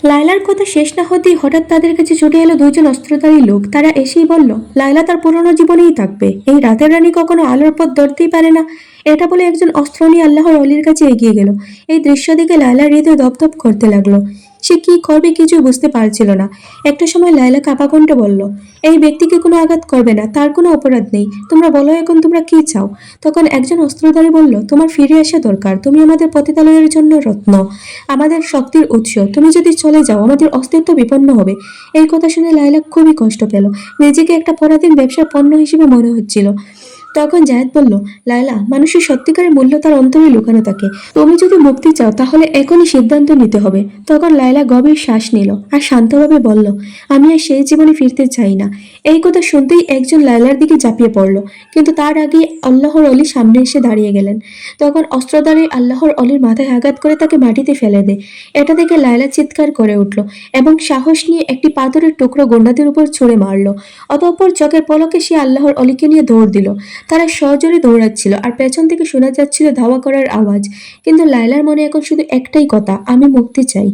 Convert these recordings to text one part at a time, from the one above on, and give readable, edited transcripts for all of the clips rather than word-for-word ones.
লায়লার কথা শেষ না হতেই হঠাৎ তাদের কাছে ছুটে এলো দুইজন অস্ত্রধারী লোক। তারা এসেই বলল, লায়লা তার পুরনো জীবনেই থাকবে, এই রাতের রানী কখনো আলোর পথ ধরতেই পারে না। এটা বলে একজন অস্ত্র নিয়ে আল্লাহর অলির কাছে এগিয়ে গেল। এই দৃশ্য দেখে লায়লার হৃদয় দপদপ করতে লাগলো। সে কি করবে কিছু বুঝতে পারছিল না। একটা সময় লায়লা কাঁপা কণ্ঠে বলল, এই ব্যক্তিকে কোনো আঘাত করবে না, তার কোনো অপরাধ নেই, তোমরা বলো এখন তোমরা কি চাও। তখন একজন অস্ত্রধারী বলল, তোমার ফিরে আসা দরকার, তুমি আমাদের পতিতালয়ের জন্য রত্ন, আমাদের শক্তির উৎস, তুমি যদি চলে যাও আমাদের অস্তিত্ব বিপন্ন হবে। এই কথা শুনে লায়লা খুবই কষ্ট পেল। নিজেকে একটা পরাধীন ব্যবসার পণ্য হিসেবে মনে হচ্ছিল। তখন জায়েদ বলল, লায়লা, মানুষের সত্যিকারের মূল্য তার অন্তরে লুকানো থাকে। তুমি যদি মুক্তি চাও তাহলে এখনই সিদ্ধান্ত নিতে হবে। তখন লায়লা গভীর শ্বাস নিল আর শান্তভাবে বলল, আমি আর সেই জীবনে ফিরতে চাই না। এই কথা শুনতেই একজন লায়লার দিকে ঝাঁপিয়ে পড়ল, কিন্তু তার আগেই আল্লাহর অলি সামনে এসে দাঁড়িয়ে গেলেন। তখন অস্ত্রধারী আল্লাহর অলির মাথায় আঘাত করে তাকে মাটিতে ফেলে দেয়। এটা দেখে লায়লা চিৎকার করে উঠল এবং সাহস নিয়ে একটি পাথরের টুকরো গন্ডাদের উপর ছুঁড়ে মারল। অতঃপর চোখের পলকে সে আল্লাহর অলিকে নিয়ে দৌড় দিল। তারা সজোরে দৌড়াচ্ছিল আর পেছন থেকে শোনা যাচ্ছিল ধাওয়া করার আওয়াজ। কিন্তু লায়লার মনে এখন শুধু একটাই কথা, আমি মুক্তি চাই।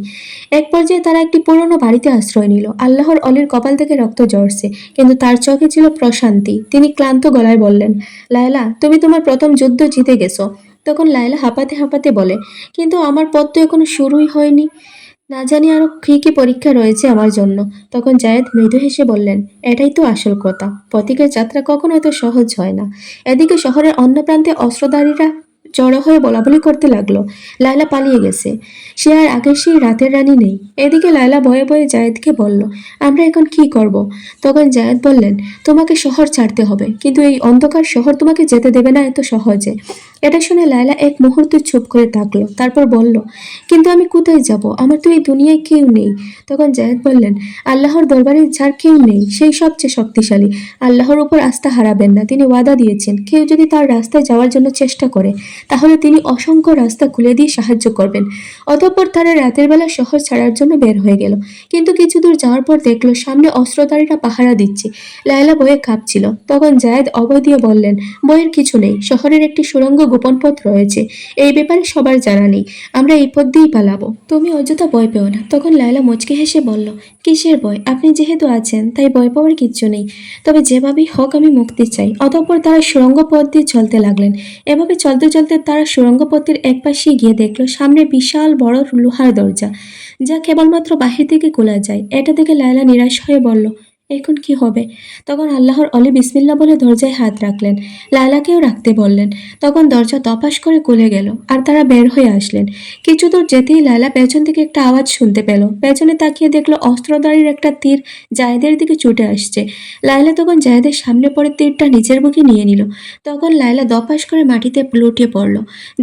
এক পর্যায়ে তারা একটি পুরনো বাড়িতে আশ্রয় নিল। আল্লাহর অলির কপাল থেকে রক্ত ঝরছে, কিন্তু তার চোখে ছিল প্রশান্তি। তিনি ক্লান্ত গলায় বললেন, লায়লা, তুমি তোমার প্রথম যুদ্ধ জিতে গেছো। তখন লায়লা হাঁপাতে হাঁপাতে বলে, কিন্তু আমার পথ তো এখনো শুরুই হয়নি, না জানি আরো কি কি পরীক্ষা রয়েছে আমার জন্য। তখন জায়েদ মৃদু হেসে বললেন, এটাই তো আসল কথা, পথিকের যাত্রা কখনো এত সহজ হয় না। এদিকে শহরের অন্য প্রান্তে অস্ত্রধারীরা জড়ো হয়ে বলাবলি করতে লাগলো, লায়লা পালিয়ে গেছে, সে আর আগের সেই রাতের রানী নেই। এদিকে লায়লা ভয়ে ভয়ে জায়েদকে বলল, আমরা এখন কি করব। তখন জায়েদ বললেন, তোমাকে শহর ছাড়তে হবে, কিন্তু এই অন্ধকার শহর তোমাকে যেতে দেবে না এত সহজে। এটা শুনে লায়লা এক মুহূর্তে চুপ করে থাকলো, তারপর বলল, কিন্তু আমি কোথায় যাব, আমার তো এই দুনিয়ায় কেউ নেই। তখন জায়েদ বললেন, আল্লাহর দরবারে যার কেউ নেই সেই সবচেয়ে শক্তিশালী। আল্লাহর উপর আস্থা হারাবেন না, তিনি ওয়াদা দিয়েছেন কেউ যদি তার রাস্তায় যাওয়ার জন্য চেষ্টা করে তাহলে তিনি অসংখ্য রাস্তা খুলে দিয়ে সাহায্য করবেন। অতঃপর তারা রাতের বেলা শহর ছাড়ার জন্য বের হয়ে গেল, কিন্তু কিছু দূর যাওয়ার পর দেখলো সামনে অস্ত্রধারীরা পাহারা দিচ্ছে। লায়লা ভয়ে কাঁপছিল। তখন জায়েদ অভয় দিয়ে বললেন, ভয়ের কিছু নেই, শহরের একটি সুড়ঙ্গ গোপন পথ রয়েছে, এই ব্যাপারে সবার জানা নেই, আমরা এই পথ দিয়েই পালাবো, তুমি অযথা ভয় পেও না। তখন লায়লা মুচকি হেসে বলল, কিসের ভয়, আপনি যেহেতু আছেন তাই ভয় পাওয়ার কিচ্ছু নেই, তবে যেভাবেই হোক আমি মুক্তি চাই। অতঃপর তারা সুড়ঙ্গ পথ দিয়ে চলতে লাগলেন। এভাবে চলতে চলতে তারা সুড়ঙ্গ পথের এক পাশে গিয়ে দেখলো সামনে বিশাল বড় লোহার দরজা, যা কেবলমাত্র বাহির থেকে খোলা যায়। এটা দেখে লায়লা নিরাশ হয়ে বলল, এখন কি হবে। তখন আল্লাহর অলি বিসমিল্লাহ বলে দরজায় হাত রাখলেন, লায়লাকেও রাখতে বললেন। তখন দরজা তপাস করে খুলে গেল আর তারা বের হয়ে আসলেন। কিছু দূর যেতেই লায়লা পেছন থেকে একটা আওয়াজ শুনতে পেল। পেছনে তাকিয়ে দেখলো অস্ত্রধারীর একটা তীর জায়েদের দিকে ছুটে আসছে। লায়লা তখন জায়েদের সামনে পড়ে তীরটা নিচের বুকে নিয়ে নিল। তখন লায়লা দপাস করে মাটিতে লুটিয়ে পড়ল।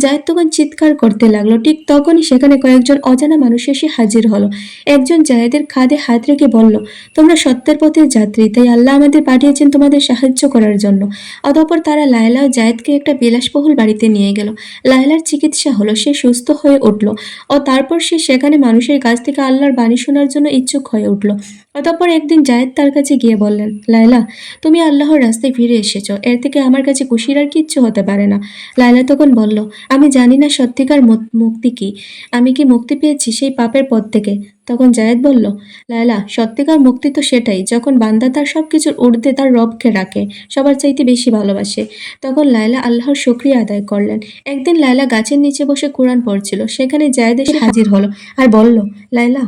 জায়েদ তখন চিৎকার করতে লাগলো। ঠিক তখনই সেখানে কয়েকজন অজানা মানুষ এসে হাজির হলো। একজন জায়েদের কাঁধে হাত রেখে বলল, তোমরা সত্যের পথের যাত্রী, তাই আল্লাহ আমাদের পাঠিয়েছেন তোমাদের সাহায্য করার জন্য। অতঃপর তারা লায়লা ও জায়েদকে একটা বিলাসবহুল বাড়িতে নিয়ে গেল। লায়লার চিকিৎসা হলো, সে সুস্থ হয়ে উঠল ও তারপর সে সেখানে মানুষের কাছ থেকে আল্লাহর বাণী শোনার জন্য ইচ্ছুক হয়ে উঠল। অতঃপর একদিন জায়েদ তার কাছে গিয়ে বললেন, লায়লা, তুমি আল্লাহর রাস্তায় ফিরে এসেছো, এর থেকে আমার কাছে খুশির আর কিচ্ছু হতে পারে না। লায়লা তখন বলল, আমি জানি না সত্যিকার মুক্তি কি, আমি কি মুক্তি পেয়েছি সেই পাপের পথ থেকে। তখন জায়েদ বলল, লায়লা, সত্যিকার মুক্তি তো সেটাই যখন বান্দা তার সবকিছুর ঊর্ধ্বে তার রবকে রাখে, সবার চাইতে বেশি ভালোবাসে। তখন লায়লা আল্লাহর শুকরিয়া আদায় করলেন। একদিন লায়লা গাছের নিচে বসে কোরআন পড়ছিল, সেখানে জায়েদ এসে হাজির হলো আর বলল, লায়লা,